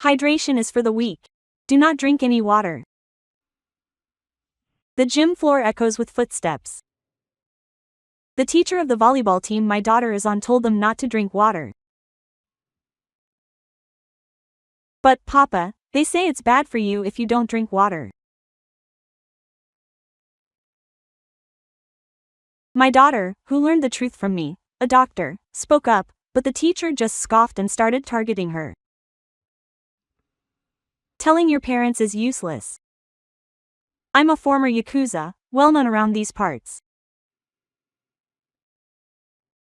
Hydration is for the weak. Do not drink any water. The gym floor echoes with footsteps. The teacher of the volleyball team my daughter is on told them not to drink water. But, Papa, they say it's bad for you if you don't drink water. My daughter, who learned the truth from me, a doctor, spoke up, but the teacher just scoffed and started targeting her. Telling your parents is useless. I'm a former Yakuza, well known around these parts.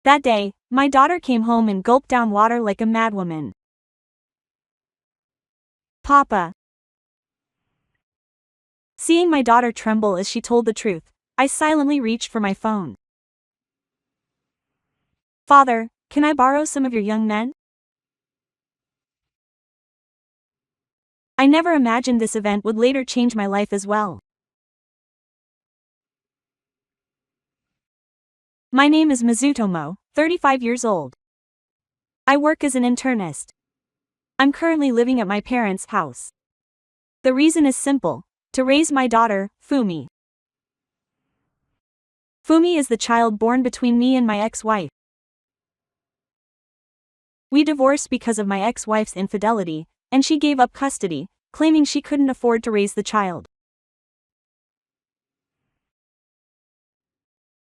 That day, my daughter came home and gulped down water like a madwoman. Papa. Seeing my daughter tremble as she told the truth, I silently reached for my phone. Father, can I borrow some of your young men? I never imagined this event would later change my life as well. My name is Mizutomo, 35 years old. I work as an internist. I'm currently living at my parents' house. The reason is simple: to raise my daughter, Fumi. Fumi is the child born between me and my ex-wife. We divorced because of my ex-wife's infidelity, and she gave up custody, claiming she couldn't afford to raise the child.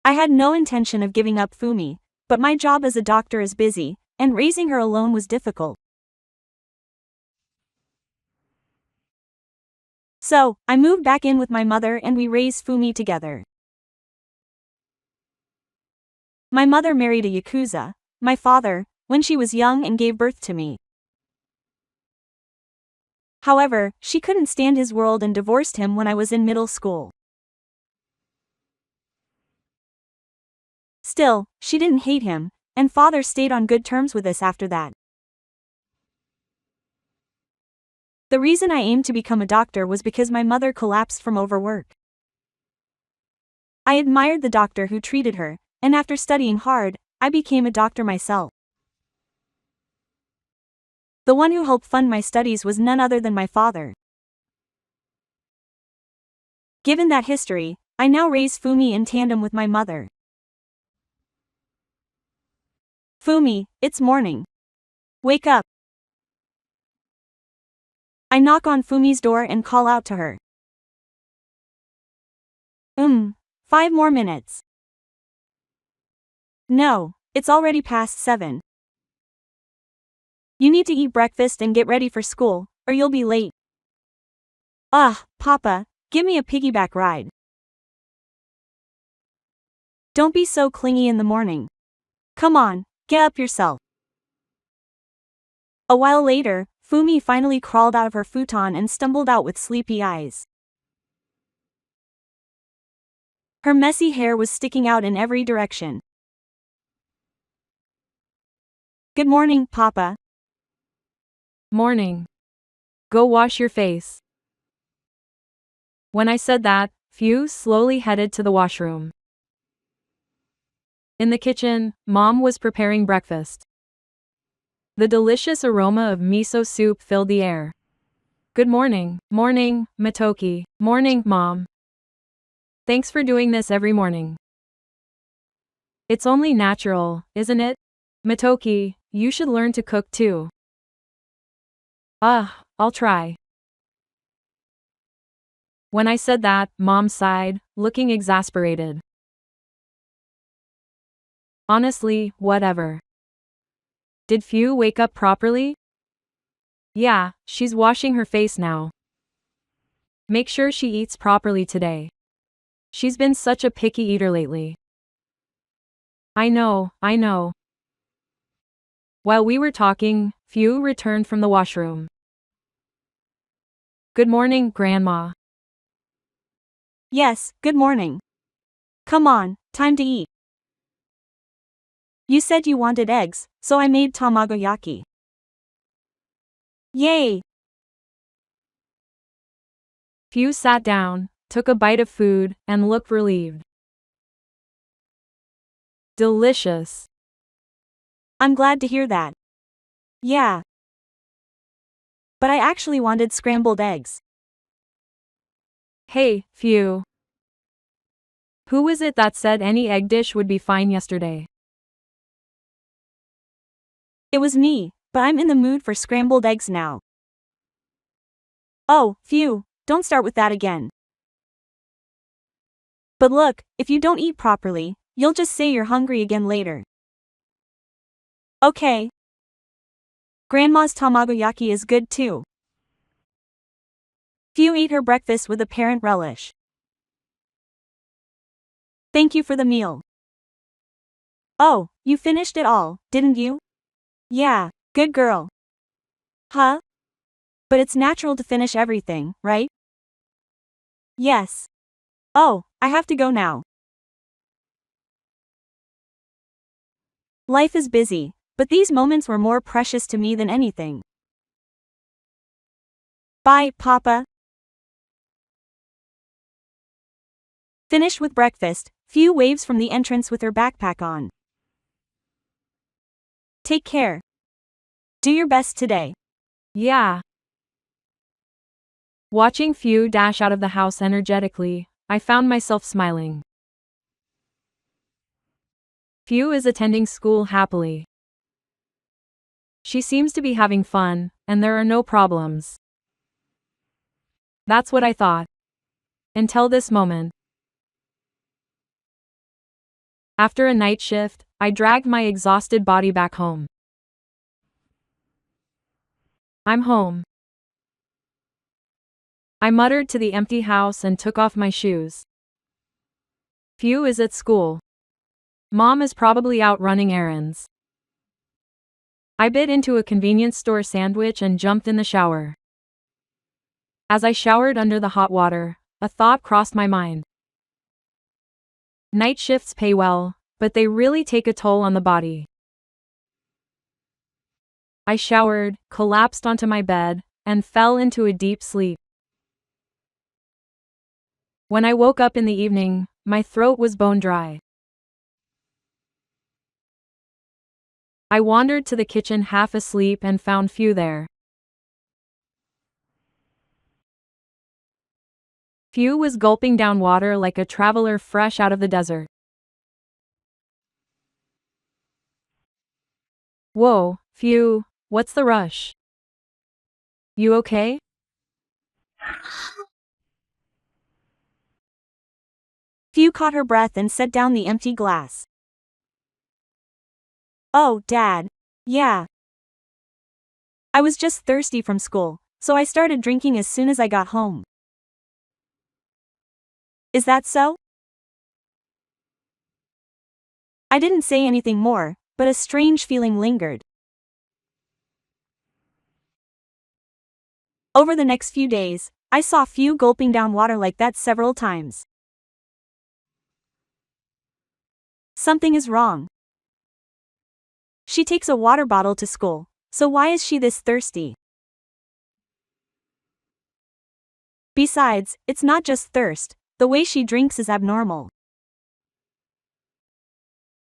I had no intention of giving up Fumi, but my job as a doctor is busy, and raising her alone was difficult. So, I moved back in with my mother and we raised Fumi together. My mother married a Yakuza, my father, when she was young and gave birth to me. However, she couldn't stand his world and divorced him when I was in middle school. Still, she didn't hate him, and father stayed on good terms with us after that. The reason I aimed to become a doctor was because my mother collapsed from overwork. I admired the doctor who treated her, and after studying hard, I became a doctor myself. The one who helped fund my studies was none other than my father. Given that history, I now raise Fumi in tandem with my mother. Fumi, it's morning. Wake up. I knock on Fumi's door and call out to her. 5 more minutes. No, it's already past 7. You need to eat breakfast and get ready for school, or you'll be late. Papa, give me a piggyback ride. Don't be so clingy in the morning. Come on, get up yourself. A while later, Fumi finally crawled out of her futon and stumbled out with sleepy eyes. Her messy hair was sticking out in every direction. Good morning, Papa. Morning. Go wash your face. When I said that, Few slowly headed to the washroom. In the kitchen, Mom was preparing breakfast. The delicious aroma of miso soup filled the air. Good morning, Matoki. Morning, Mom. Thanks for doing this every morning. It's only natural, isn't it? Matoki, you should learn to cook too. I'll try. When I said that, Mom sighed, looking exasperated. Honestly, whatever. Did Few wake up properly? Yeah, she's washing her face now. Make sure she eats properly today. She's been such a picky eater lately. I know. While we were talking, Few returned from the washroom. Good morning, Grandma. Yes, good morning. Come on, time to eat. You said you wanted eggs, so I made tamagoyaki. Yay! Few sat down, took a bite of food, and looked relieved. Delicious. I'm glad to hear that. Yeah. but I actually wanted scrambled eggs. Hey, phew. Who was it that said any egg dish would be fine yesterday? It was me, but I'm in the mood for scrambled eggs now. Oh, phew, don't start with that again. But look, if you don't eat properly, you'll just say you're hungry again later. Okay. Grandma's tamagoyaki is good too. Phew ate her breakfast with apparent relish. Thank you for the meal. Oh, you finished it all, didn't you? Yeah, good girl. Huh? But it's natural to finish everything, right? Yes. Oh, I have to go now. Life is busy, but these moments were more precious to me than anything. Bye, Papa. Finished with breakfast, Phew waves from the entrance with her backpack on. Take care. Do your best today. Yeah. Watching Phew dash out of the house energetically, I found myself smiling. Phew is attending school happily. She seems to be having fun, and there are no problems. That's what I thought. Until this moment. After a night shift, I dragged my exhausted body back home. I'm home. I muttered to the empty house and took off my shoes. Phew is at school. Mom is probably out running errands. I bit into a convenience store sandwich and jumped in the shower. As I showered under the hot water, a thought crossed my mind. Night shifts pay well, but they really take a toll on the body. I showered, collapsed onto my bed, and fell into a deep sleep. When I woke up in the evening, my throat was bone dry. I wandered to the kitchen half asleep and found Phew there. Phew was gulping down water like a traveler fresh out of the desert. Whoa, Phew, what's the rush? You okay? Phew caught her breath and set down the empty glass. Oh, Dad. Yeah. I was just thirsty from school, so I started drinking as soon as I got home. Is that so? I didn't say anything more, but a strange feeling lingered. Over the next few days, I saw Phew gulping down water like that several times. Something is wrong. She takes a water bottle to school, so why is she this thirsty? Besides, it's not just thirst, the way she drinks is abnormal.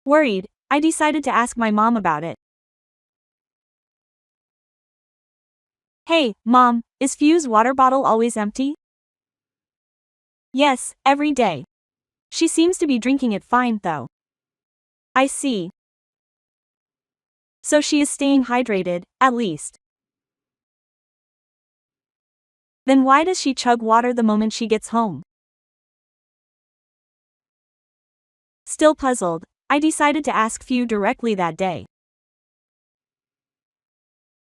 Worried, I decided to ask my mom about it. Hey, Mom, is Phew's water bottle always empty? Yes, every day. She seems to be drinking it fine though. I see. So she is staying hydrated, at least. Then why does she chug water the moment she gets home? Still puzzled, I decided to ask Phew directly that day.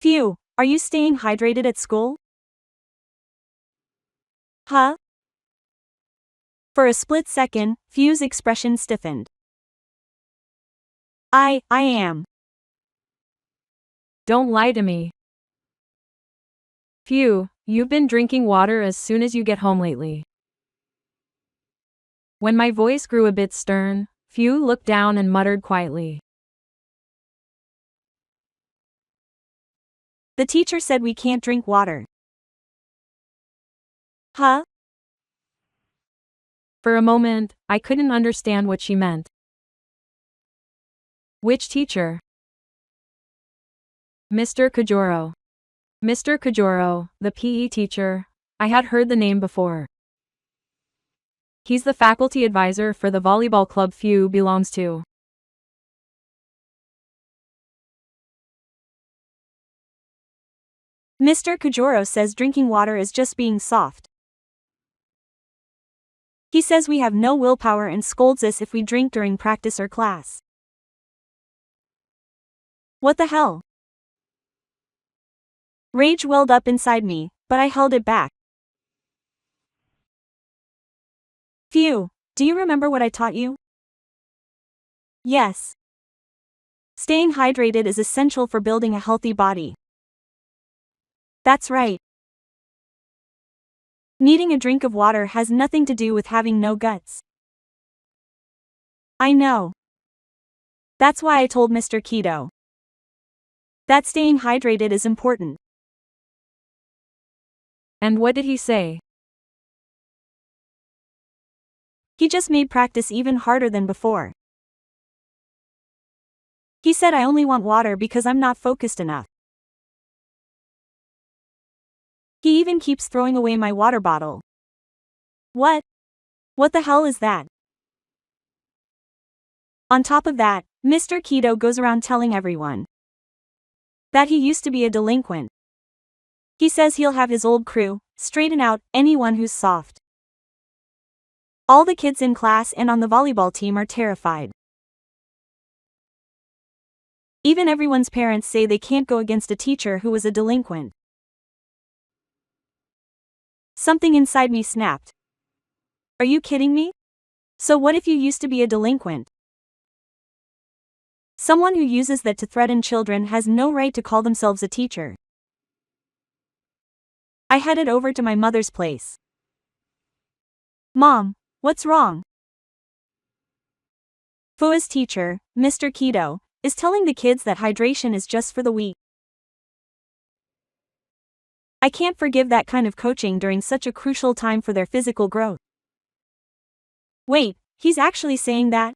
Phew, are you staying hydrated at school? Huh? For a split second, Phew's expression stiffened. I am. Don't lie to me. Phew, you've been drinking water as soon as you get home lately. When my voice grew a bit stern, Phew looked down and muttered quietly. The teacher said we can't drink water. Huh? For a moment, I couldn't understand what she meant. Which teacher? Mr. Kajoro. Mr. Kajoro, the PE teacher. I had heard the name before. He's the faculty advisor for the volleyball club Fu belongs to. Mr. Kajoro says drinking water is just being soft. He says we have no willpower and scolds us if we drink during practice or class. What the hell? Rage welled up inside me, but I held it back. Phew, do you remember what I taught you? Yes. Staying hydrated is essential for building a healthy body. That's right. Needing a drink of water has nothing to do with having no guts. I know. That's why I told Mr. Keto that staying hydrated is important. And what did he say? He just made practice even harder than before. He said I only want water because I'm not focused enough. He even keeps throwing away my water bottle. What? What the hell is that? On top of that, Mr. Keto goes around telling everyone that he used to be a delinquent. He says he'll have his old crew straighten out anyone who's soft. All the kids in class and on the volleyball team are terrified. Even everyone's parents say they can't go against a teacher who was a delinquent. Something inside me snapped. Are you kidding me? So what if you used to be a delinquent? Someone who uses that to threaten children has no right to call themselves a teacher. I headed over to my mother's place. Mom, what's wrong? Fua's teacher, Mr. Keto, is telling the kids that hydration is just for the weak. I can't forgive that kind of coaching during such a crucial time for their physical growth. Wait, he's actually saying that?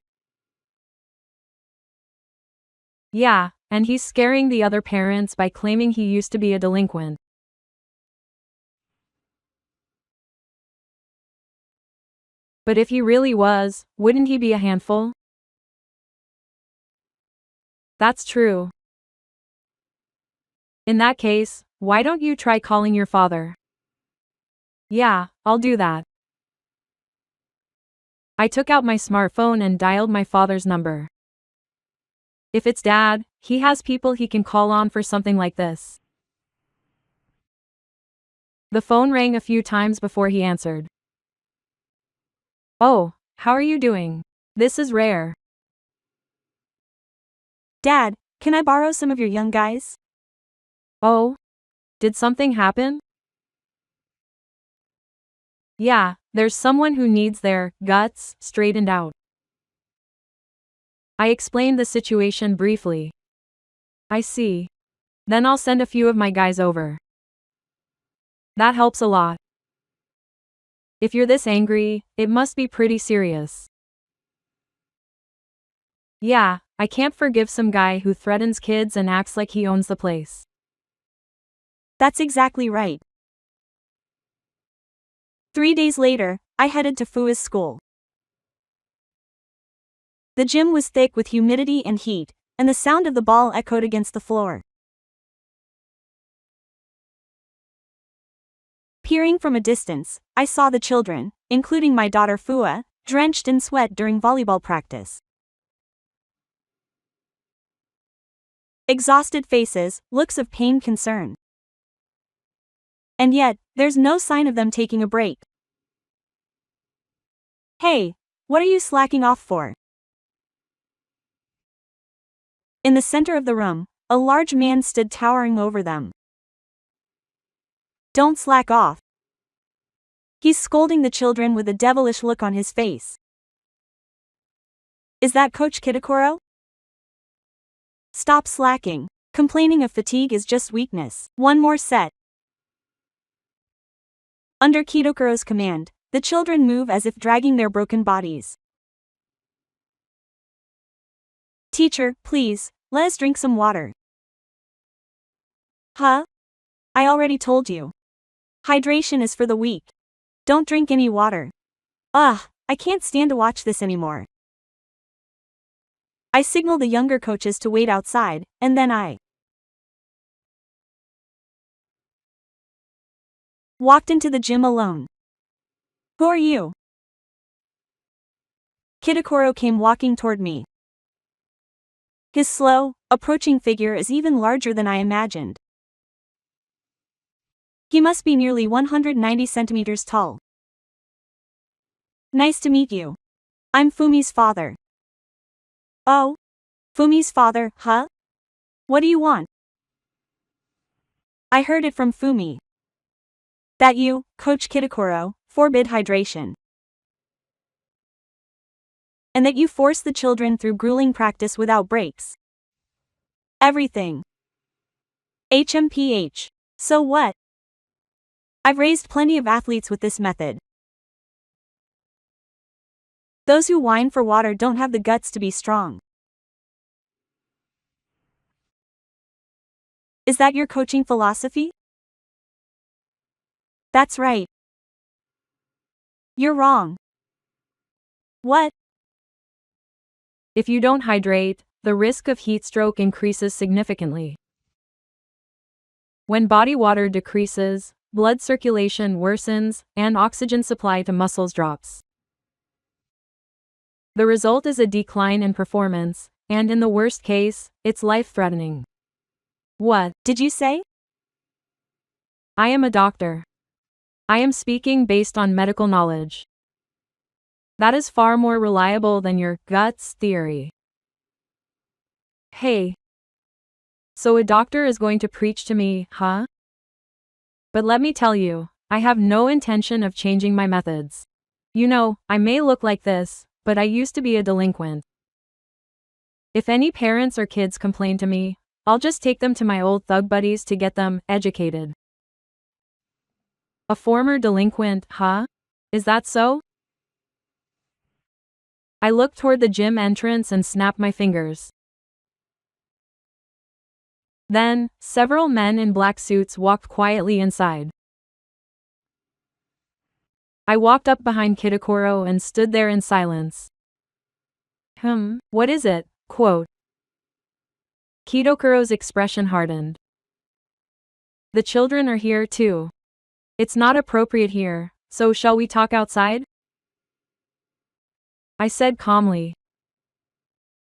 Yeah, and he's scaring the other parents by claiming he used to be a delinquent. But if he really was, wouldn't he be a handful? That's true. In that case, why don't you try calling your father? Yeah, I'll do that. I took out my smartphone and dialed my father's number. If it's Dad, he has people he can call on for something like this. The phone rang a few times before he answered. Oh, how are you doing? This is rare. Dad, can I borrow some of your young guys? Oh? Did something happen? Yeah, there's someone who needs their guts straightened out. I explained the situation briefly. I see. Then I'll send a few of my guys over. That helps a lot. If you're this angry, it must be pretty serious. Yeah, I can't forgive some guy who threatens kids and acts like he owns the place. That's exactly right. 3 days later, I headed to Fua's school. The gym was thick with humidity and heat, and the sound of the ball echoed against the floor. Peering from a distance, I saw the children, including my daughter Fua, drenched in sweat during volleyball practice. Exhausted faces, looks of pained concern. And yet, there's no sign of them taking a break. Hey, what are you slacking off for? In the center of the room, a large man stood towering over them. Don't slack off. He's scolding the children with a devilish look on his face. Is that Coach Kitakoro? Stop slacking. Complaining of fatigue is just weakness. One more set. Under Kitakoro's command, the children move as if dragging their broken bodies. Teacher, please, let us drink some water. Huh? I already told you. Hydration is for the weak. Don't drink any water. Ugh, I can't stand to watch this anymore. I signaled the younger coaches to wait outside, and then I walked into the gym alone. Who are you? Kitakoro came walking toward me. His slow, approaching figure is even larger than I imagined. He must be nearly 190 centimeters tall. Nice to meet you. I'm Fumi's father. Oh? Fumi's father, huh? What do you want? I heard it from Fumi. That you, Coach Kitakoro, forbid hydration. And that you force the children through grueling practice without breaks. Everything. HMPH. So what? I've raised plenty of athletes with this method. Those who whine for water don't have the guts to be strong. Is that your coaching philosophy? That's right. You're wrong. What? If you don't hydrate, the risk of heat stroke increases significantly. When body water decreases, blood circulation worsens, and oxygen supply to muscles drops. The result is a decline in performance, and in the worst case, it's life-threatening. What did you say? I am a doctor. I am speaking based on medical knowledge. That is far more reliable than your guts theory. Hey. So a doctor is going to preach to me, huh? But let me tell you, I have no intention of changing my methods. You know, I may look like this, but I used to be a delinquent. If any parents or kids complain to me, I'll just take them to my old thug buddies to get them educated. A former delinquent, huh? Is that so? I looked toward the gym entrance and snapped my fingers. Then, several men in black suits walked quietly inside. I walked up behind Kitakoro and stood there in silence. What is it? Quote. Kitakoro's expression hardened. The children are here too. It's not appropriate here, so shall we talk outside? I said calmly.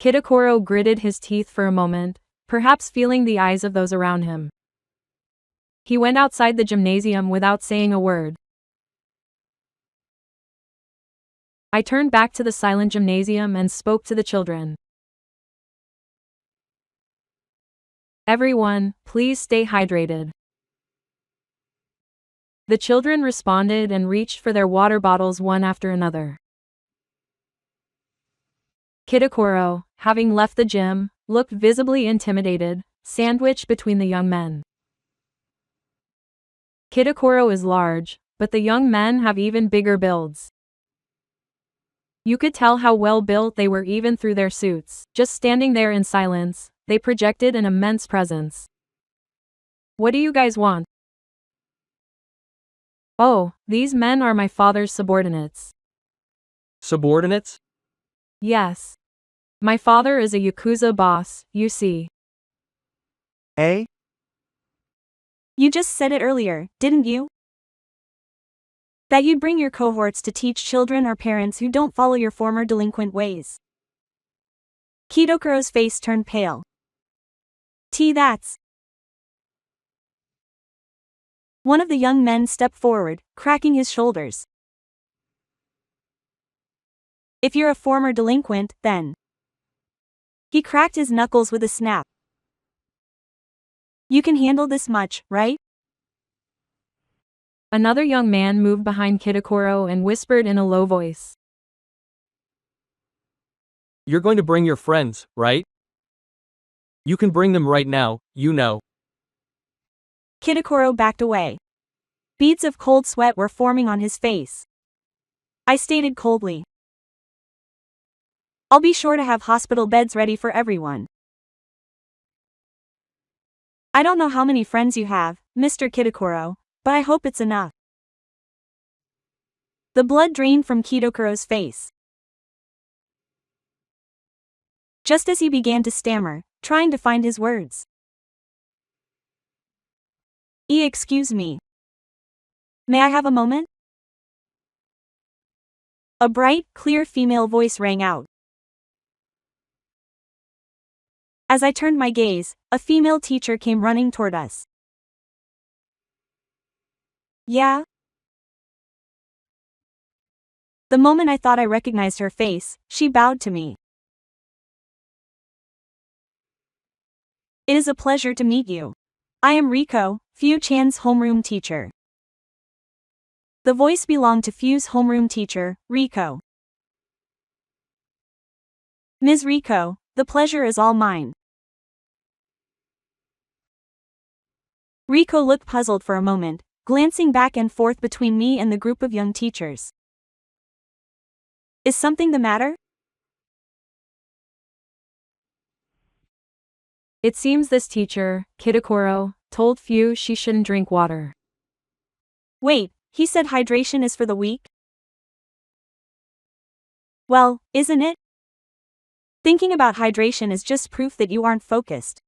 Kitakoro gritted his teeth for a moment, perhaps feeling the eyes of those around him. He went outside the gymnasium without saying a word. I turned back to the silent gymnasium and spoke to the children. Everyone, please stay hydrated. The children responded and reached for their water bottles one after another. Kitakoro, having left the gym, looked visibly intimidated, sandwiched between the young men. Kitakoro is large, but the young men have even bigger builds. You could tell how well built they were even through their suits. Just standing there in silence, they projected an immense presence. What do you guys want? Oh, these men are my father's subordinates. Subordinates? Yes. My father is a Yakuza boss, you see. Eh? You just said it earlier, didn't you? That you'd bring your cohorts to teach children or parents who don't follow your former delinquent ways. Kitakoro's face turned pale. That's. One of the young men stepped forward, cracking his shoulders. If you're a former delinquent, then. He cracked his knuckles with a snap. You can handle this much, right? Another young man moved behind Kitakoro and whispered in a low voice. You're going to bring your friends, right? You can bring them right now, you know. Kitakoro backed away. Beads of cold sweat were forming on his face. I stated coldly. I'll be sure to have hospital beds ready for everyone. I don't know how many friends you have, Mr. Kitakoro, but I hope it's enough." The blood drained from Kitakoro's face. Just as he began to stammer, trying to find his words. Excuse me. May I have a moment?" A bright, clear female voice rang out. As I turned my gaze, a female teacher came running toward us. "Yeah?" The moment I thought I recognized her face, she bowed to me. "It is a pleasure to meet you. I am Riko, Fu-chan's homeroom teacher." The voice belonged to Fu's homeroom teacher, Riko. "Ms. Riko, the pleasure is all mine." Riko looked puzzled for a moment, glancing back and forth between me and the group of young teachers. "Is something the matter?" It seems this teacher, Kitakoro, told Fu she shouldn't drink water. "Wait, he said hydration is for the weak?" "Well, isn't it? Thinking about hydration is just proof that you aren't focused.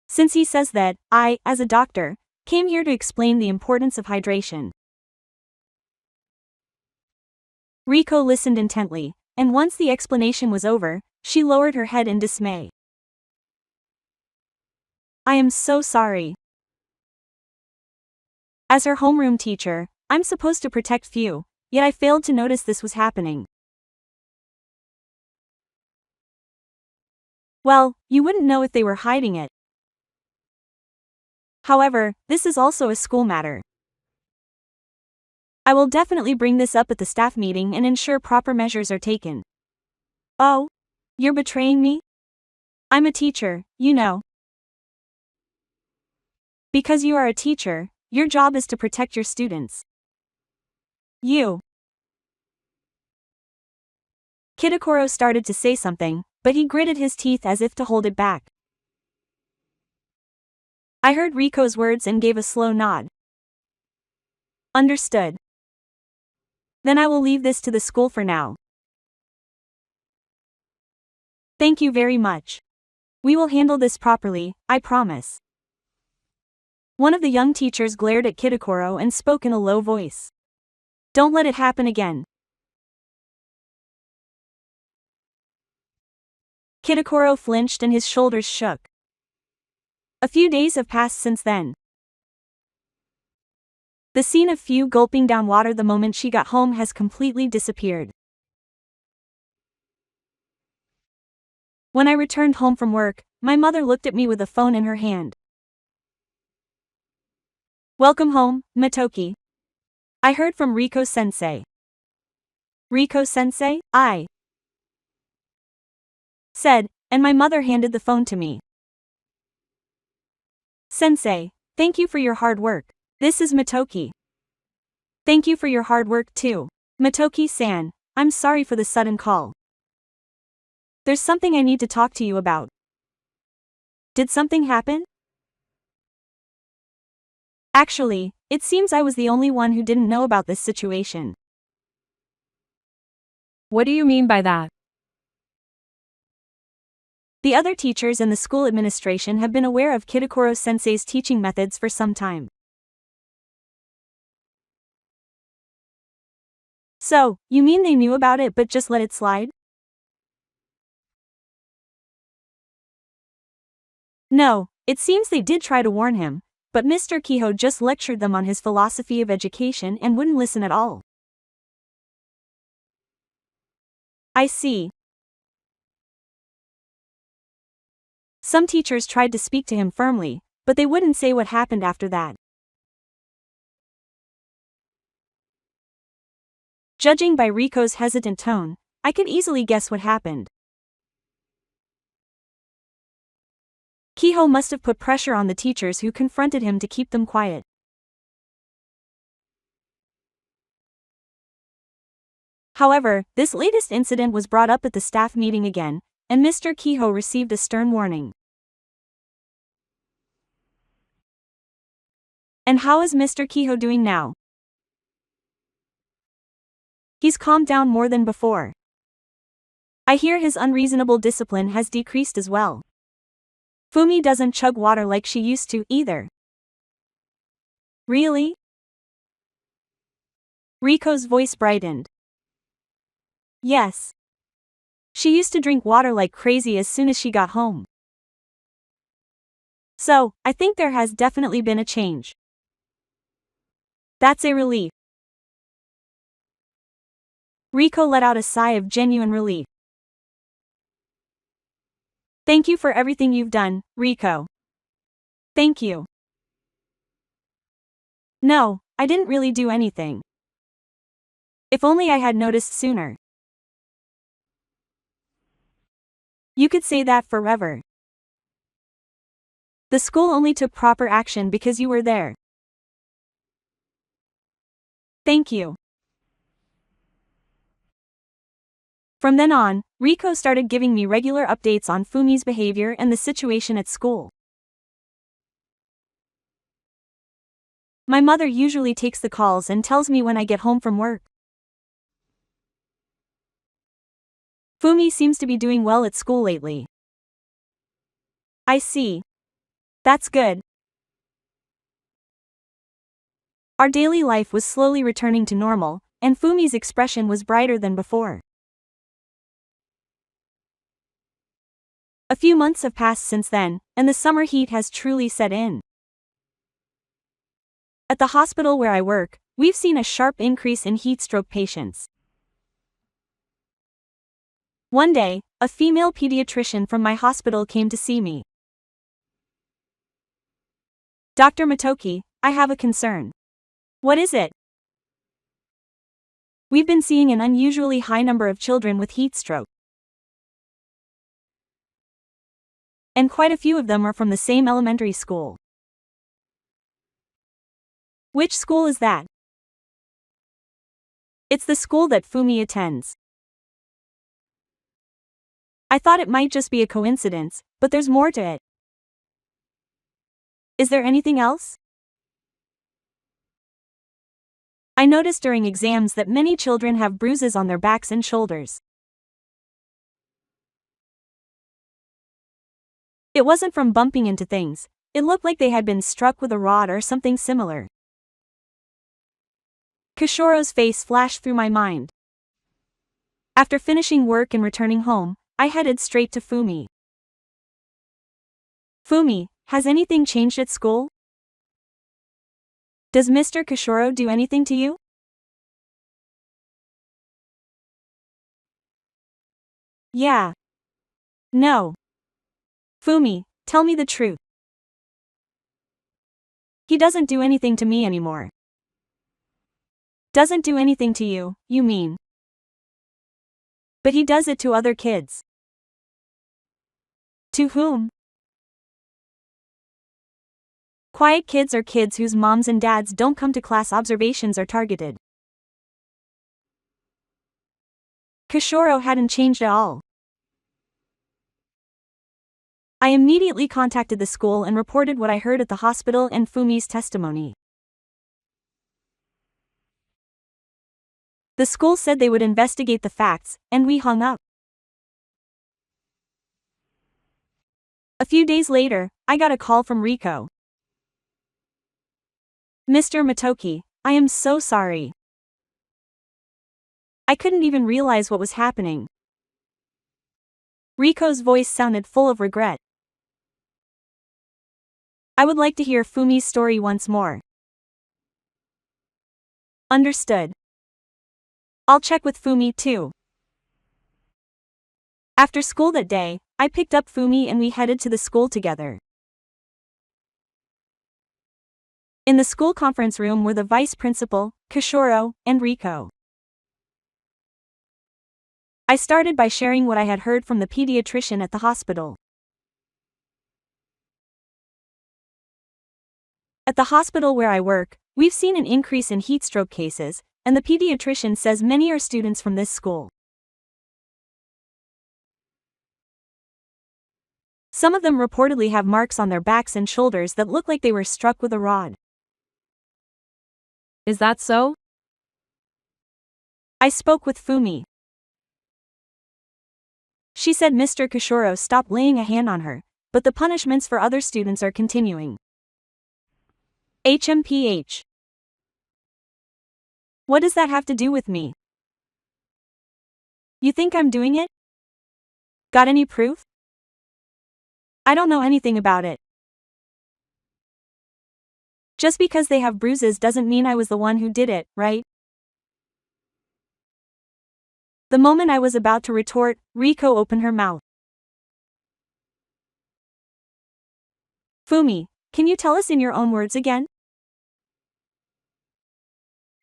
Since he says that, I, as a doctor, came here to explain the importance of hydration." Riko listened intently, and once the explanation was over, she lowered her head in dismay. "I am so sorry. As her homeroom teacher, I'm supposed to protect Fu, yet I failed to notice this was happening." "Well, you wouldn't know if they were hiding it. However, this is also a school matter. I will definitely bring this up at the staff meeting and ensure proper measures are taken." "Oh? You're betraying me? I'm a teacher, you know. Because you are a teacher, your job is to protect your students. You." Kitakoro started to say something, but he gritted his teeth as if to hold it back. I heard Riko's words and gave a slow nod. "Understood. Then I will leave this to the school for now. Thank you very much. We will handle this properly, I promise." One of the young teachers glared at Kitakoro and spoke in a low voice. "Don't let it happen again." Kitakoro flinched and his shoulders shook. A few days have passed since then. The scene of Fu gulping down water the moment she got home has completely disappeared. When I returned home from work, my mother looked at me with a phone in her hand. "Welcome home, Motoki. I heard from Riko-sensei." "Riko-sensei?" I said, and my mother handed the phone to me. "Sensei, thank you for your hard work. This is Motoki." "Thank you for your hard work too. Motoki-san, I'm sorry for the sudden call. There's something I need to talk to you about." "Did something happen?" "Actually, it seems I was the only one who didn't know about this situation." What do you mean by that? The other teachers and the school administration have been aware of Kitakoro-sensei's teaching methods for some time. "So, you mean they knew about it but just let it slide?" "No, it seems they did try to warn him, but Mr. Kiho just lectured them on his philosophy of education and wouldn't listen at all." "I see. Some teachers tried to speak to him firmly, but they wouldn't say what happened after that." Judging by Riko's hesitant tone, I could easily guess what happened. Kiho must have put pressure on the teachers who confronted him to keep them quiet. However, this latest incident was brought up at the staff meeting again, and Mr. Kiho received a stern warning. And how is Mr. Kehoe doing now? He's calmed down more than before. I hear his unreasonable discipline has decreased as well. Fumi doesn't chug water like she used to either. Really? Riko's voice brightened. Yes. She used to drink water like crazy as soon as she got home. So, I think there has definitely been a change. That's a relief. Riko let out a sigh of genuine relief. Thank you for everything you've done, Riko. Thank you. No, I didn't really do anything. If only I had noticed sooner. You could say that forever. The school only took proper action because you were there. Thank you. From then on, Riko started giving me regular updates on Fumi's behavior and the situation at school. My mother usually takes the calls and tells me when I get home from work. Fumi seems to be doing well at school lately. I see. That's good. Our daily life was slowly returning to normal, and Fumi's expression was brighter than before. A few months have passed since then, and the summer heat has truly set in. At the hospital where I work, we've seen a sharp increase in heat stroke patients. One day, a female pediatrician from my hospital came to see me. Dr. Matoki, I have a concern. What is it? We've been seeing an unusually high number of children with heat stroke. And quite a few of them are from the same elementary school. Which school is that? It's the school that Fumi attends. I thought it might just be a coincidence, but there's more to it. Is there anything else? I noticed during exams that many children have bruises on their backs and shoulders. It wasn't from bumping into things, it looked like they had been struck with a rod or something similar. Kishoro's face flashed through my mind. After finishing work and returning home, I headed straight to Fumi. Fumi, has anything changed at school? Does Mr. Kishoro do anything to you? Yeah. No. Fumi, tell me the truth. He doesn't do anything to me anymore. Doesn't do anything to you, you mean? But he does it to other kids. To whom? Quiet kids are kids whose moms and dads don't come to class. Observations are targeted. Kishoro hadn't changed at all. I immediately contacted the school and reported what I heard at the hospital and Fumi's testimony. The school said they would investigate the facts, and we hung up. A few days later, I got a call from Riko. Mr. Matoki, I am so sorry. I couldn't even realize what was happening. Riko's voice sounded full of regret. I would like to hear Fumi's story once more. Understood. I'll check with Fumi too. After school that day, I picked up Fumi and we headed to the school together. In the school conference room were the vice principal, Kishoro, and Riko. I started by sharing what I had heard from the pediatrician at the hospital. At the hospital where I work, we've seen an increase in heat stroke cases, and the pediatrician says many are students from this school. Some of them reportedly have marks on their backs and shoulders that look like they were struck with a rod. Is that so? I spoke with Fumi. She said Mr. Kishoro stopped laying a hand on her, but the punishments for other students are continuing. HMPH. What does that have to do with me? You think I'm doing it? Got any proof? I don't know anything about it. Just because they have bruises doesn't mean I was the one who did it, right? The moment I was about to retort, Riko opened her mouth. Fumi, can you tell us in your own words again?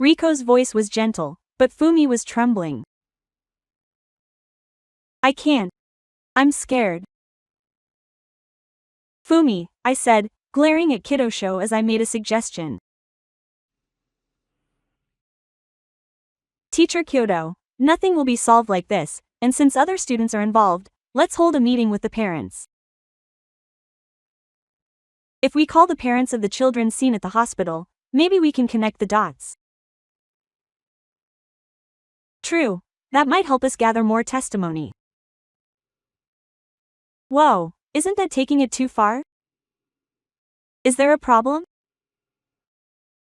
Riko's voice was gentle, but Fumi was trembling. I can't. I'm scared. Fumi, I said, glaring at Kidosho as I made a suggestion. Teacher Kyoto, nothing will be solved like this, and since other students are involved, let's hold a meeting with the parents. If we call the parents of the children seen at the hospital, maybe we can connect the dots. True, that might help us gather more testimony. Whoa, isn't that taking it too far? Is there a problem?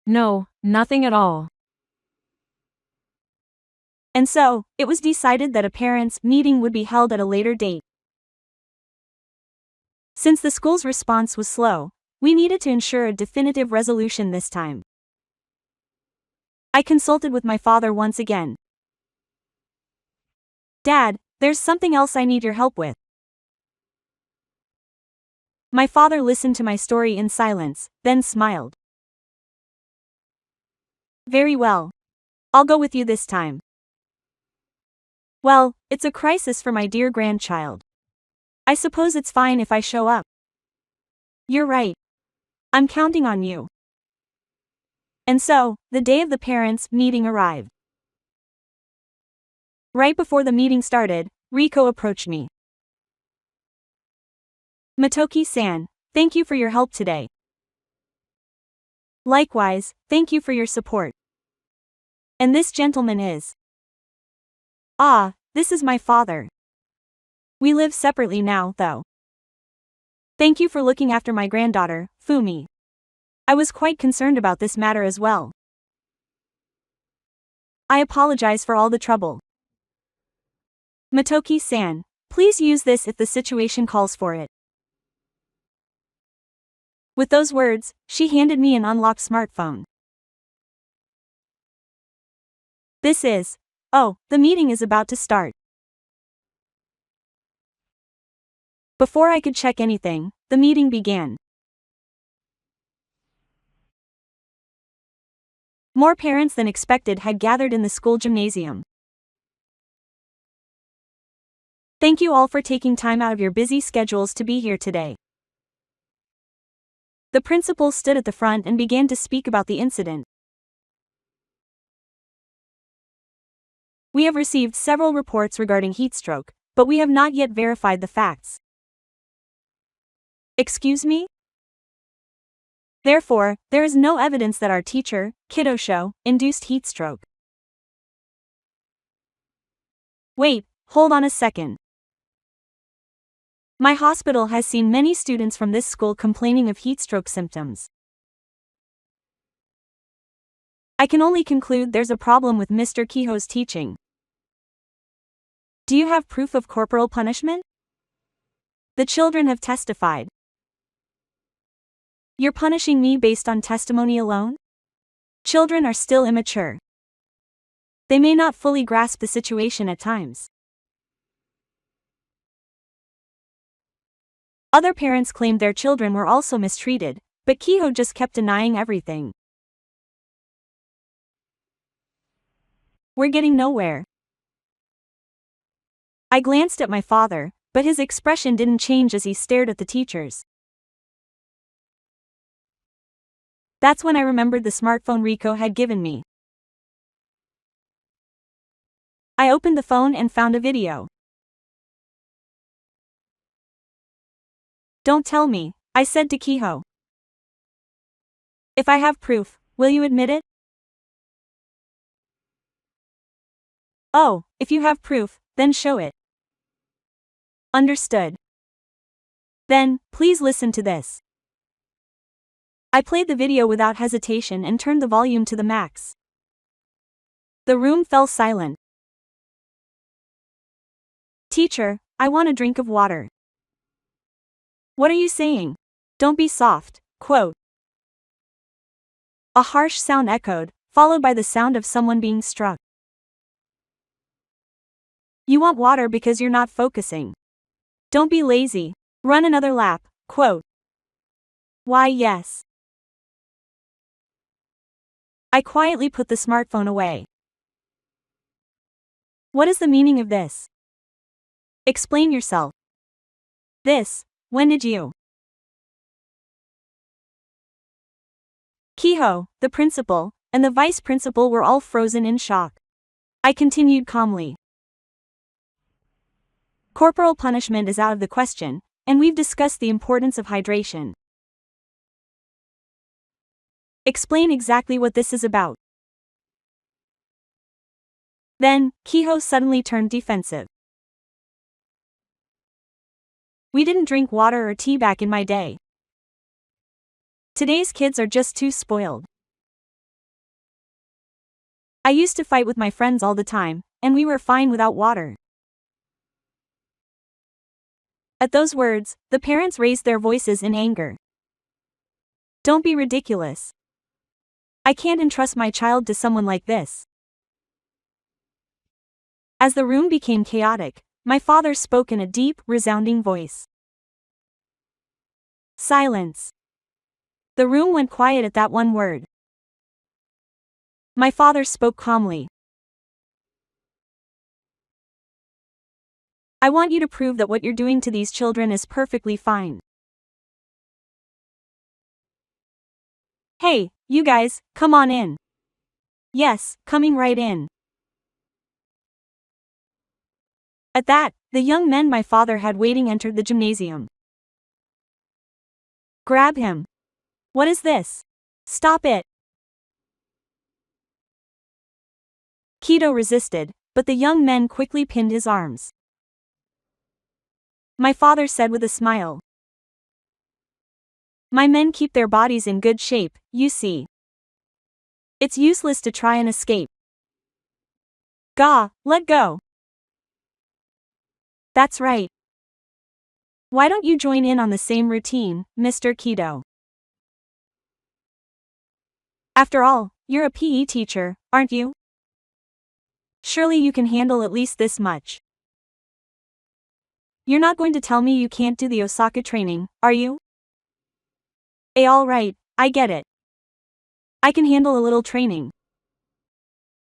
No, nothing at all. And so, it was decided that a parents' meeting would be held at a later date. Since the school's response was slow, we needed to ensure a definitive resolution this time. I consulted with my father once again. Dad, there's something else I need your help with. My father listened to my story in silence, then smiled. Very well. I'll go with you this time. Well, it's a crisis for my dear grandchild. I suppose it's fine if I show up. You're right. I'm counting on you. And so, the day of the parents' meeting arrived. Right before the meeting started, Riko approached me. Motoki-san, thank you for your help today. Likewise, thank you for your support. And this gentleman is... Ah, this is my father. We live separately now, though. Thank you for looking after my granddaughter, Fumi. I was quite concerned about this matter as well. I apologize for all the trouble. Motoki-san, please use this if the situation calls for it. With those words, she handed me an unlocked smartphone. The meeting is about to start. Before I could check anything, the meeting began. More parents than expected had gathered in the school gymnasium. Thank you all for taking time out of your busy schedules to be here today. The principal stood at the front and began to speak about the incident. We have received several reports regarding heat stroke, but we have not yet verified the facts. Excuse me? Therefore, there is no evidence that our teacher, Kidosho, induced heat stroke. Wait, hold on a second. My hospital has seen many students from this school complaining of heat stroke symptoms. I can only conclude there's a problem with Mr. Kiho's teaching. Do you have proof of corporal punishment? The children have testified. You're punishing me based on testimony alone? Children are still immature. They may not fully grasp the situation at times. Other parents claimed their children were also mistreated, but Kiho just kept denying everything. We're getting nowhere. I glanced at my father, but his expression didn't change as he stared at the teachers. That's when I remembered the smartphone Riko had given me. I opened the phone and found a video. Don't tell me, I said to Kiho. If I have proof, will you admit it? Oh, if you have proof, then show it. Understood. Then, please listen to this. I played the video without hesitation and turned the volume to the max. The room fell silent. Teacher, I want a drink of water. What are you saying? Don't be soft, quote. A harsh sound echoed, followed by the sound of someone being struck. You want water because you're not focusing. Don't be lazy. Run another lap, quote. Why, yes. I quietly put the smartphone away. What is the meaning of this? Explain yourself. This, when did you? Kehoe, the principal, and the vice principal were all frozen in shock. I continued calmly. Corporal punishment is out of the question, and we've discussed the importance of hydration. Explain exactly what this is about. Then, Kehoe suddenly turned defensive. We didn't drink water or tea back in my day. Today's kids are just too spoiled. I used to fight with my friends all the time, and we were fine without water. At those words, the parents raised their voices in anger. Don't be ridiculous. I can't entrust my child to someone like this. As the room became chaotic, my father spoke in a deep, resounding voice. Silence. The room went quiet at that one word. My father spoke calmly. I want you to prove that what you're doing to these children is perfectly fine. Hey, you guys, come on in. Yes, coming right in. At that, the young men my father had waiting entered the gymnasium. Grab him. What is this? Stop it. Kehoe resisted, but the young men quickly pinned his arms. My father said with a smile. My men keep their bodies in good shape, you see. It's useless to try and escape. Gah, let go. That's right. Why don't you join in on the same routine, Mr. Kehoe? After all, you're a PE teacher, aren't you? Surely you can handle at least this much. You're not going to tell me you can't do the Osaka training, are you? All right, I get it. I can handle a little training.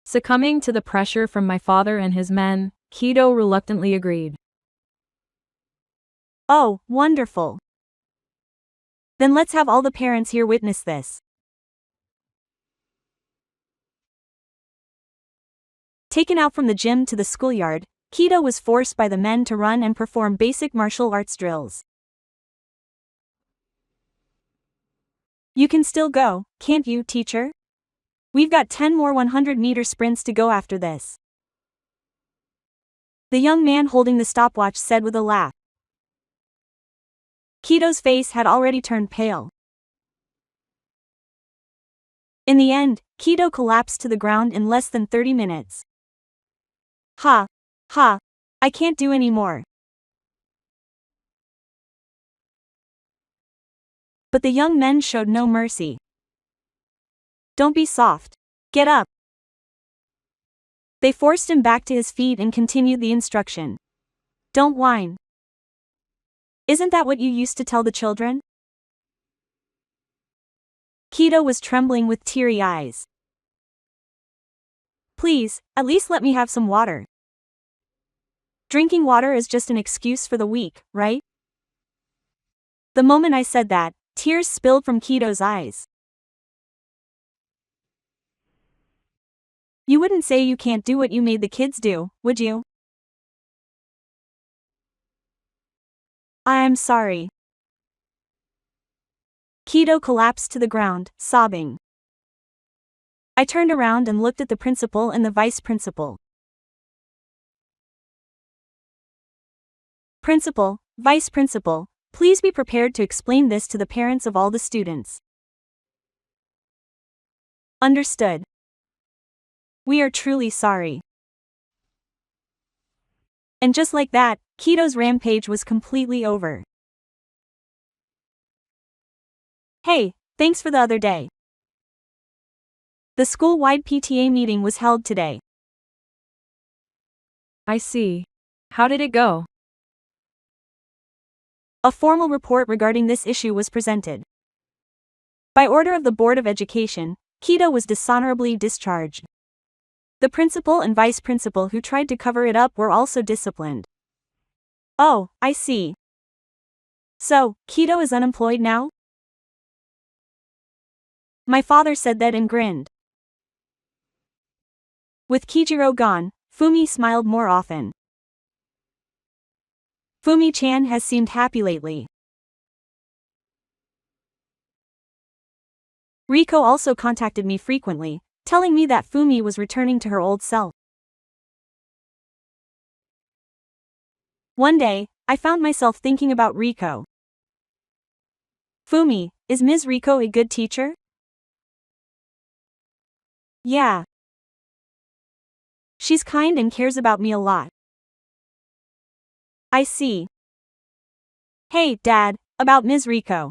Succumbing to the pressure from my father and his men, Kehoe reluctantly agreed. Oh, wonderful. Then let's have all the parents here witness this. Taken out from the gym to the schoolyard, Kehoe was forced by the men to run and perform basic martial arts drills. You can still go, can't you, teacher? We've got 10 more 100-meter sprints to go after this. The young man holding the stopwatch said with a laugh. Kehoe's face had already turned pale. In the end, Kehoe collapsed to the ground in less than 30 minutes. Ha! Ha! I can't do any more. But the young men showed no mercy. Don't be soft. Get up. They forced him back to his feet and continued the instruction. Don't whine. Isn't that what you used to tell the children? Kehoe was trembling with teary eyes. Please, at least let me have some water. Drinking water is just an excuse for the weak, right? The moment I said that, tears spilled from Kehoe's eyes. You wouldn't say you can't do what you made the kids do, would you? I'm sorry. Kehoe collapsed to the ground, sobbing. I turned around and looked at the principal and the vice principal. Principal, Vice Principal, please be prepared to explain this to the parents of all the students. Understood. We are truly sorry. And just like that, Keto's rampage was completely over. Hey, thanks for the other day. The school-wide PTA meeting was held today. I see. How did it go? A formal report regarding this issue was presented. By order of the Board of Education, Keto was dishonorably discharged. The principal and vice principal who tried to cover it up were also disciplined. Oh, I see. So, Keto is unemployed now? My father said that and grinned. With Kijiro gone, Fumi smiled more often. Fumi-chan has seemed happy lately. Riko also contacted me frequently, telling me that Fumi was returning to her old self. One day, I found myself thinking about Riko. Fumi, is Ms. Riko a good teacher? Yeah. She's kind and cares about me a lot. I see. Hey, Dad, about Ms. Riko.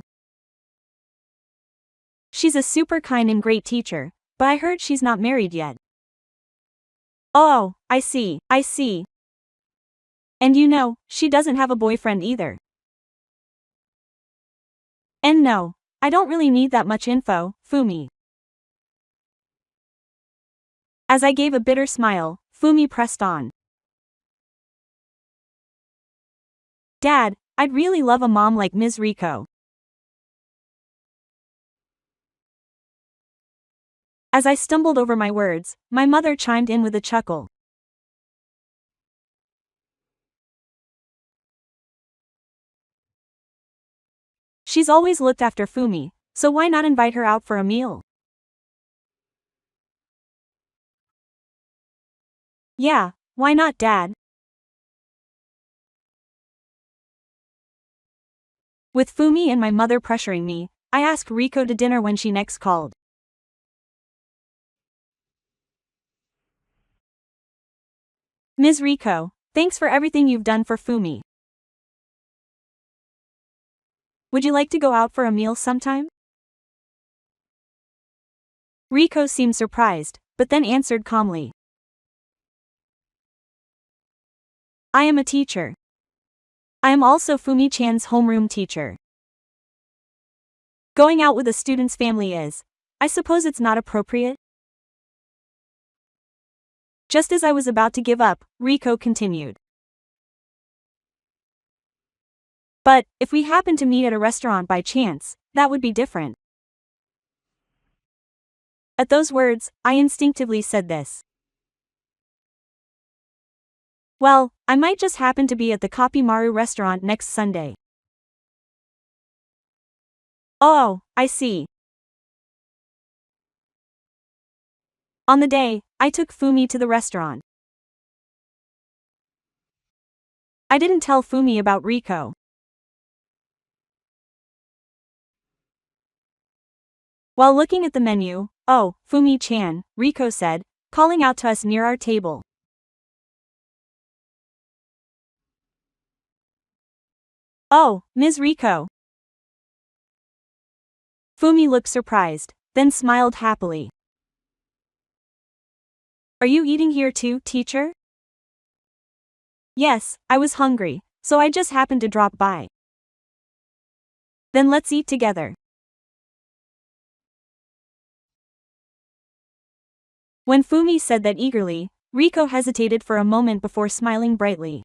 She's a super kind and great teacher, but I heard she's not married yet. Oh, I see. And you know, she doesn't have a boyfriend either. And no, I don't really need that much info, Fumi. As I gave a bitter smile, Fumi pressed on. Dad, I'd really love a mom like Ms. Riko. As I stumbled over my words, my mother chimed in with a chuckle. She's always looked after Fumi, so why not invite her out for a meal? Yeah, why not, Dad? With Fumi and my mother pressuring me, I asked Riko to dinner when she next called. Ms. Riko, thanks for everything you've done for Fumi. Would you like to go out for a meal sometime? Riko seemed surprised, but then answered calmly. I am a teacher. I am also Fumi-chan's homeroom teacher. Going out with a student's family is, I suppose it's not appropriate? Just as I was about to give up, Riko continued. But, if we happen to meet at a restaurant by chance, that would be different. At those words, I instinctively said this. Well, I might just happen to be at the Kapimaru restaurant next Sunday. Oh, I see. On the day, I took Fumi to the restaurant. I didn't tell Fumi about Riko. While looking at the menu, oh, Fumi-chan, Riko said, calling out to us near our table. Oh, Ms. Riko. Fumi looked surprised, then smiled happily. Are you eating here too, teacher? Yes, I was hungry, so I just happened to drop by. Then let's eat together. When Fumi said that eagerly, Riko hesitated for a moment before smiling brightly.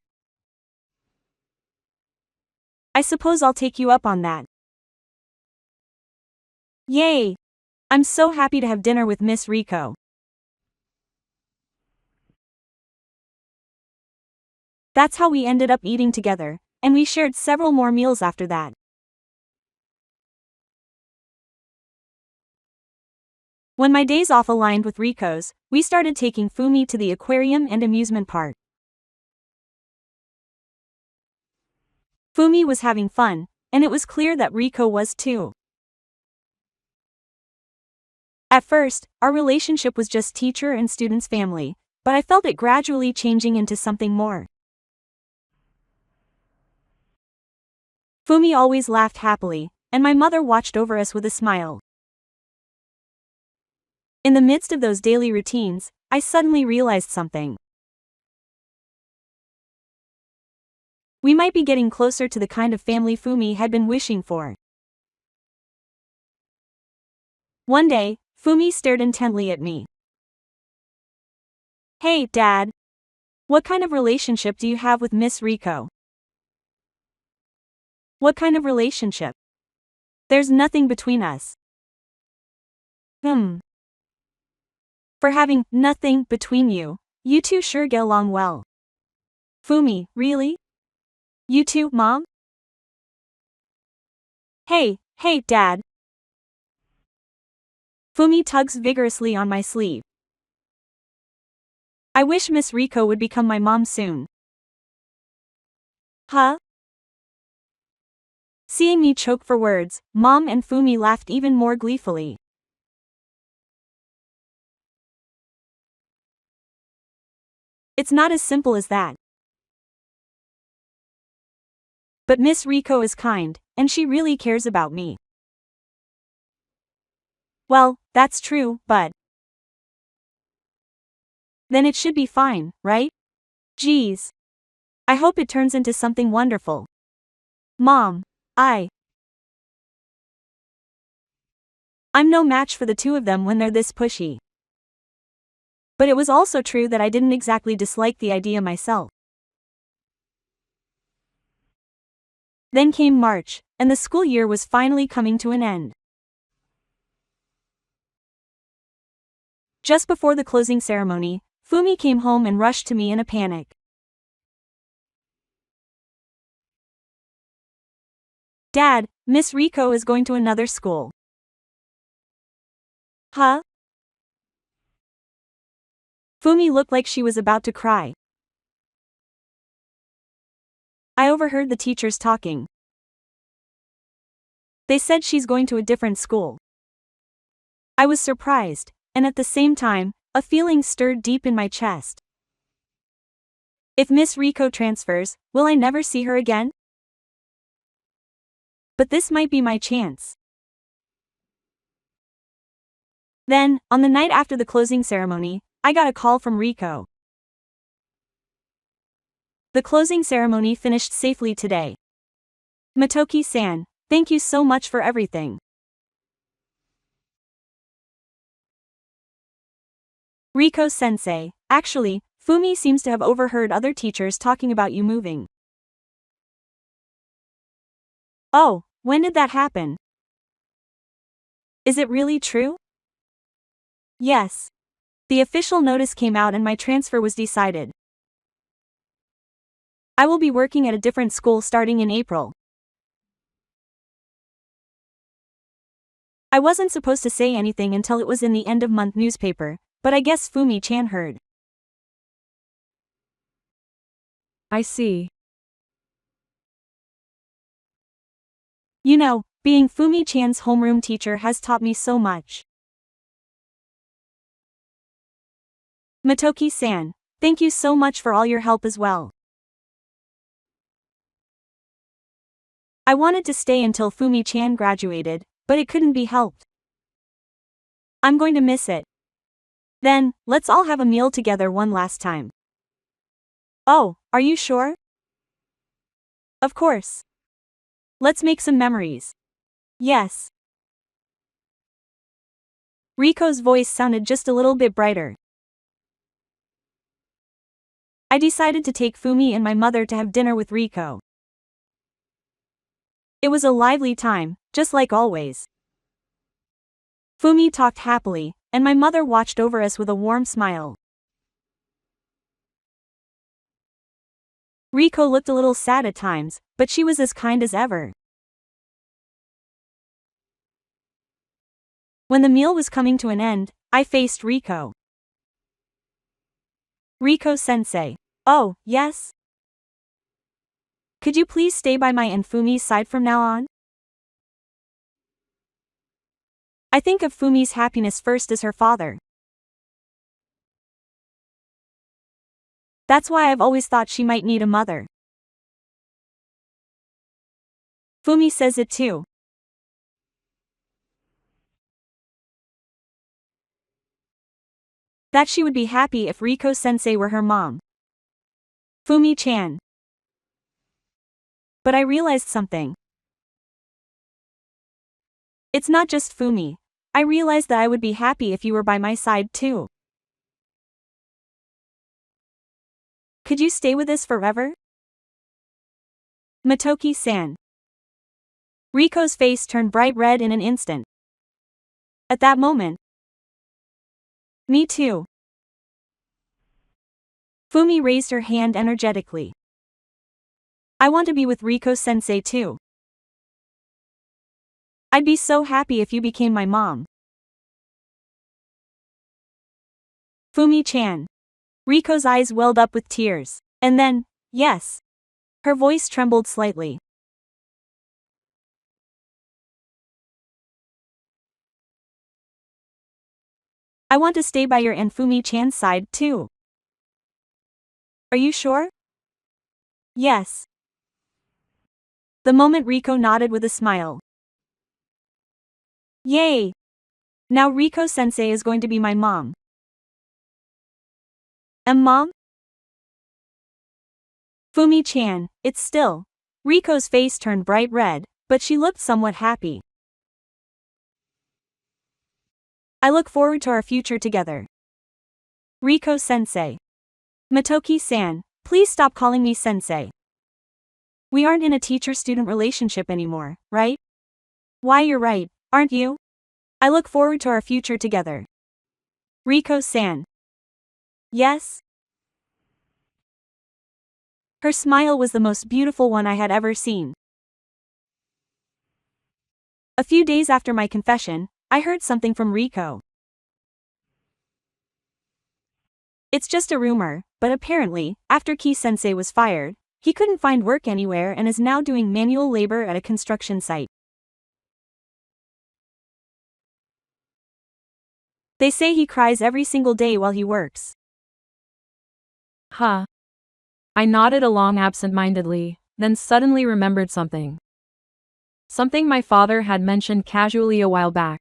I suppose I'll take you up on that. Yay! I'm so happy to have dinner with Miss Riko. That's how we ended up eating together, and we shared several more meals after that. When my days off aligned with Riko's, we started taking Fumi to the aquarium and amusement park. Fumi was having fun, and it was clear that Riko was too. At first, our relationship was just teacher and student's family, but I felt it gradually changing into something more. Fumi always laughed happily, and my mother watched over us with a smile. In the midst of those daily routines, I suddenly realized something. We might be getting closer to the kind of family Fumi had been wishing for. One day, Fumi stared intently at me. "Hey, Dad. What kind of relationship do you have with Miss Riko?" "What kind of relationship? There's nothing between us." For having nothing between you, you two sure get along well." "Fumi, really? You too, Mom?" Hey, Dad." Fumi tugs vigorously on my sleeve. "I wish Miss Riko would become my mom soon." "Huh?" Seeing me choke for words, Mom and Fumi laughed even more gleefully. "It's not as simple as that. But Miss Riko is kind, and she really cares about me." "Well, that's true, but then it should be fine, right? Geez. I hope it turns into something wonderful." "Mom, I'm no match for the two of them when they're this pushy." But it was also true that I didn't exactly dislike the idea myself. Then came March, and the school year was finally coming to an end. Just before the closing ceremony, Fumi came home and rushed to me in a panic. "Dad, Miss Riko is going to another school." "Huh?" Fumi looked like she was about to cry. "I overheard the teachers talking. They said she's going to a different school." I was surprised, and at the same time, a feeling stirred deep in my chest. If Miss Riko transfers, will I never see her again? But this might be my chance. Then, on the night after the closing ceremony, I got a call from Riko. "The closing ceremony finished safely today. Matoki-san, thank you so much for everything." "Riko-sensei, actually, Fumi seems to have overheard other teachers talking about you moving." "Oh, when did that happen? Is it really true?" "Yes. The official notice came out and my transfer was decided. I will be working at a different school starting in April." I wasn't supposed to say anything until it was in the end-of-month newspaper, but I guess Fumi-chan heard. I see. You know, being Fumi-chan's homeroom teacher has taught me so much. Matoki-san, thank you so much for all your help as well. I wanted to stay until Fumi-chan graduated, but it couldn't be helped. I'm going to miss it. Then, let's all have a meal together one last time. Oh, are you sure? Of course. Let's make some memories. Yes. Riko's voice sounded just a little bit brighter. I decided to take Fumi and my mother to have dinner with Riko. It was a lively time, just like always. Fumi talked happily, and my mother watched over us with a warm smile. Riko looked a little sad at times, but she was as kind as ever. When the meal was coming to an end, I faced Riko. "Riko-sensei. Oh, yes? Could you please stay by my and Fumi's side from now on? I think of Fumi's happiness first as her father. That's why I've always thought she might need a mother. Fumi says it too. That she would be happy if Riko-sensei were her mom. Fumi-chan. But I realized something. It's not just Fumi. I realized that I would be happy if you were by my side too. Could you stay with us forever? Motoki-san. Riko's face turned bright red in an instant. At that moment. Me too. Fumi raised her hand energetically. I want to be with Riko-sensei too. I'd be so happy if you became my mom. Fumi-chan. Riko's eyes welled up with tears. And then, yes. Her voice trembled slightly. I want to stay by your and Fumi-chan's side too. Are you sure? Yes. The moment Riko nodded with a smile. Yay! Now Riko-sensei is going to be my mom. Mom? Fumi-chan, it's still. Riko's face turned bright red, but she looked somewhat happy. I look forward to our future together. Riko-sensei. Motoki-san, please stop calling me sensei. We aren't in a teacher-student relationship anymore, right? Why, you're right, aren't you? I look forward to our future together. Riko-san. Yes? Her smile was the most beautiful one I had ever seen. A few days after my confession, I heard something from Riko. It's just a rumor, but apparently, after Ki-sensei was fired, he couldn't find work anywhere and is now doing manual labor at a construction site. They say he cries every single day while he works. Huh. I nodded along absent-mindedly, then suddenly remembered something. Something my father had mentioned casually a while back.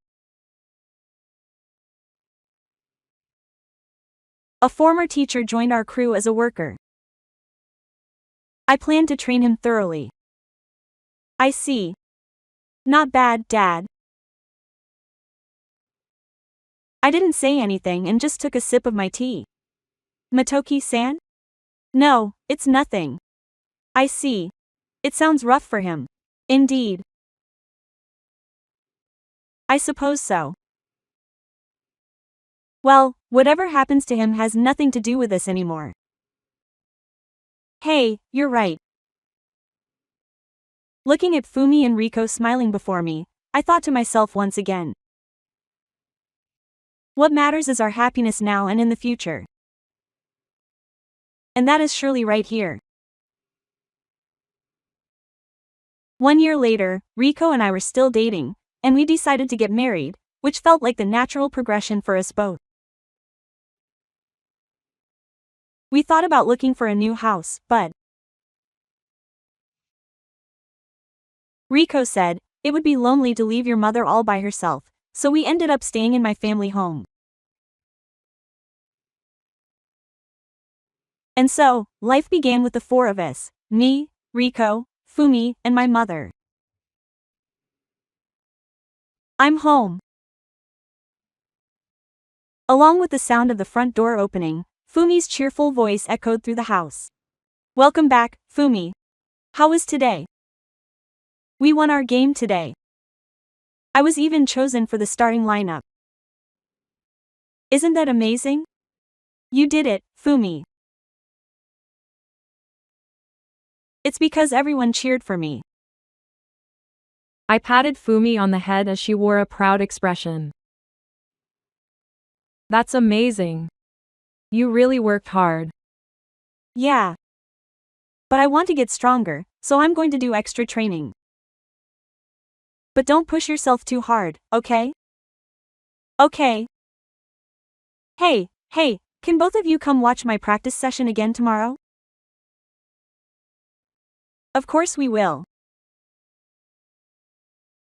A former teacher joined our crew as a worker. I plan to train him thoroughly. I see. Not bad, Dad. I didn't say anything and just took a sip of my tea. Motoki-san? No, it's nothing. I see. It sounds rough for him. Indeed. I suppose so. Well, whatever happens to him has nothing to do with us anymore. Hey, you're right. Looking at Fumi and Riko smiling before me, I thought to myself once again. What matters is our happiness now and in the future. And that is surely right here. 1 year later, Riko and I were still dating, and we decided to get married, which felt like the natural progression for us both. We thought about looking for a new house, but Riko said, it would be lonely to leave your mother all by herself, so we ended up staying in my family home. And so, life began with the four of us, me, Riko, Fumi, and my mother. I'm home. Along with the sound of the front door opening, Fumi's cheerful voice echoed through the house. Welcome back, Fumi. How was today? We won our game today. I was even chosen for the starting lineup. Isn't that amazing? You did it, Fumi. It's because everyone cheered for me. I patted Fumi on the head as she wore a proud expression. That's amazing. You really worked hard. Yeah. But I want to get stronger, so I'm going to do extra training. But don't push yourself too hard, okay? Okay. Hey, can both of you come watch my practice session again tomorrow? Of course we will.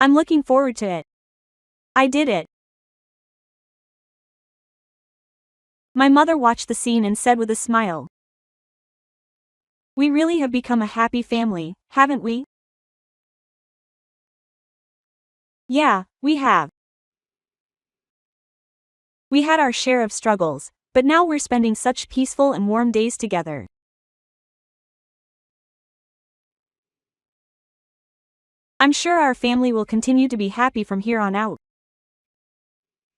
I'm looking forward to it. I did it. My mother watched the scene and said with a smile, "We really have become a happy family, haven't we?" Yeah, we have. We had our share of struggles, but now we're spending such peaceful and warm days together. I'm sure our family will continue to be happy from here on out.